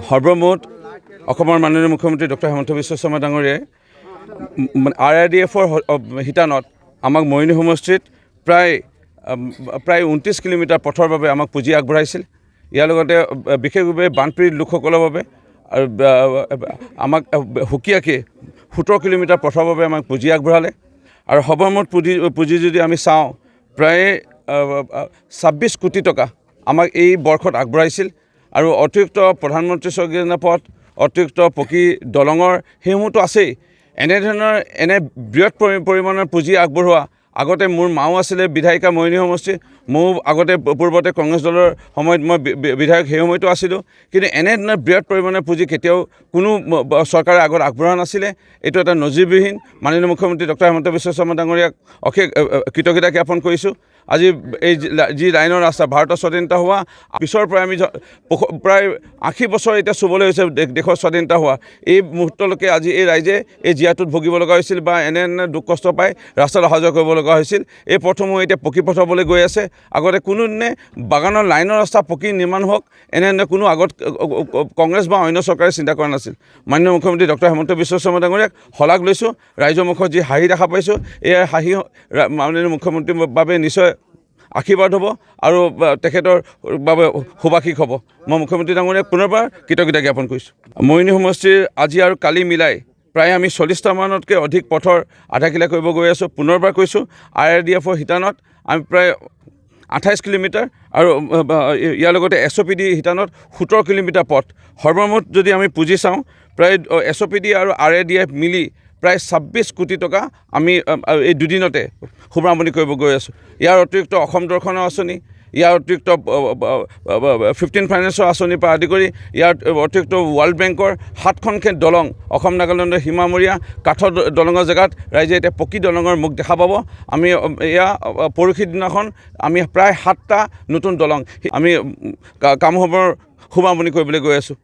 সৰ্বমুঠ অসমৰ মাননীয় মুখ্যমন্ত্ৰী ডক্টৰ হিমন্ত বিশ্ব শৰ্মা ডাঙৰীয়াই RIDFৰ শিতানত আমাক মৰিয়নি সমষ্টিত প্ৰায় 29 কিলোমিটাৰ পথৰ বাবে আমাক পুঁজি আগবঢ়াইছিল। ইয়াৰ লগতে বিশেষভাৱে বানপীড়িত লোকসকলৰ বাবে আমাক সুকীয়াকৈ 17 কিলোমিটাৰ পথৰ বাবে আমাক পুঁজি আগবঢ়ালে। আৰু সৰ্বমুঠ পুঁজি যদি আমি চাওঁ প্ৰায় 26 কোটি টকা আমাক এই বৰ্ষত আগবঢ়াইছিল। আৰু অতিৰিক্ত প্ৰধানমন্ত্ৰী স্বৰ্গীয় পথ, অতিৰিক্ত পকী দলঙৰ সেইসমূহতো আছেই। এনে বৃহৎ পৰিমাণৰ পুঁজি আগবঢ়োৱা আগতে মোৰ মাও আছিলে বিধায়িকা মৰিয়নি সমষ্টি, ময়ো আগতে পূৰ্বতে কংগ্ৰেছ দলৰ সময়ত মই বিধায়ক সেই সময়তো আছিলোঁ। কিন্তু এনেধৰণৰ বৃহৎ পৰিমাণৰ পুঁজি কেতিয়াও কোনো চৰকাৰে আগত আগবঢ়োৱা নাছিলে। এইটো এটা নজিৰবিহীন। মাননীয় মুখ্যমন্ত্ৰী ডক্টৰ হিমন্ত বিশ্ব শৰ্মা ডাঙৰীয়াক অশেষ কৃতজ্ঞতা জ্ঞাপন কৰিছোঁ। আজি এই যি লাইনৰ ৰাস্তা ভাৰতৰ স্বাধীনতা হোৱা পিছৰ পৰাই আমি প্ৰায় 80 বছৰ এতিয়া চুবলৈ হৈছে দেশৰ স্বাধীনতা হোৱা এই মুহূৰ্তলৈকে আজি এই ৰাইজে এই জীয়াটোত ভুগিব লগা হৈছিল বা এনে দুখ কষ্ট পাই ৰাস্তাত অহা যোৱা কৰিব লগা হৈছিল। এই পথসমূহ এতিয়া পকী পথ হ'বলৈ গৈ আছে। আগতে কোনো দিনে বাগানৰ লাইনৰ ৰাস্তা পকী নিৰ্মাণ হওক এনে কোনো আগত কংগ্ৰেছ বা অন্য চৰকাৰে চিন্তা কৰা নাছিল। মাননীয় মুখ্যমন্ত্ৰী ডক্টৰ হিমন্ত বিশ্ব শৰ্মা ডাঙৰীয়াক শলাগ লৈছোঁ। ৰাইজৰ মুখত যি হাঁহি দেখা পাইছোঁ, এই হাঁহি মাননীয় মুখ্যমন্ত্ৰীৰ বাবে নিশ্চয় আশীৰ্বাদ হ'ব আৰু তেখেতৰ বাবে শুভাশীষ হ'ব। মই মুখ্যমন্ত্ৰী ডাঙৰীয়াক পুনৰবাৰ কৃতজ্ঞতা জ্ঞাপন কৰিছোঁ। মৰিয়নি সমষ্টিৰ আজি আৰু কালি মিলাই প্ৰায় আমি 40টামানতকৈ অধিক পথৰ আধাকিলা কৰিব গৈ আছোঁ। পুনৰবাৰ কৈছোঁ, RIDFৰ শিতানত আমি প্ৰায় 28 কিলোমিটাৰ আৰু ইয়াৰ লগতে SOPD শিতানত 17 কিলোমিটাৰ পথ। সৰ্বমুঠ যদি আমি পুঁজি চাওঁ প্ৰায় SOPD আৰু RIDF মিলি প্ৰায় 26 কোটি টকা আমি এই দুদিনতে শুভাৰম্ভণি কৰিব গৈ আছোঁ। ইয়াৰ অতিৰিক্ত অসম দৰ্শনৰ আঁচনি, ইয়াৰ অতিৰিক্ত 15 ফাইনেন্সৰ আঁচনিৰ পৰা আদি কৰি ইয়াৰ অতিৰিক্ত ৱৰ্ল্ড বেংকৰ 7খনকৈ দলং অসম নাগালেণ্ডৰ সীমামূৰীয়া কাঠৰ দলঙৰ জেগাত ৰাইজে এতিয়া পকী দলঙৰ মুখ দেখা পাব। আমি এয়া পৰহি দিনাখন আমি প্ৰায় 7টা নতুন দলং আমি কামসমূহৰ শুভাৰম্ভণি কৰিবলৈ গৈ আছোঁ।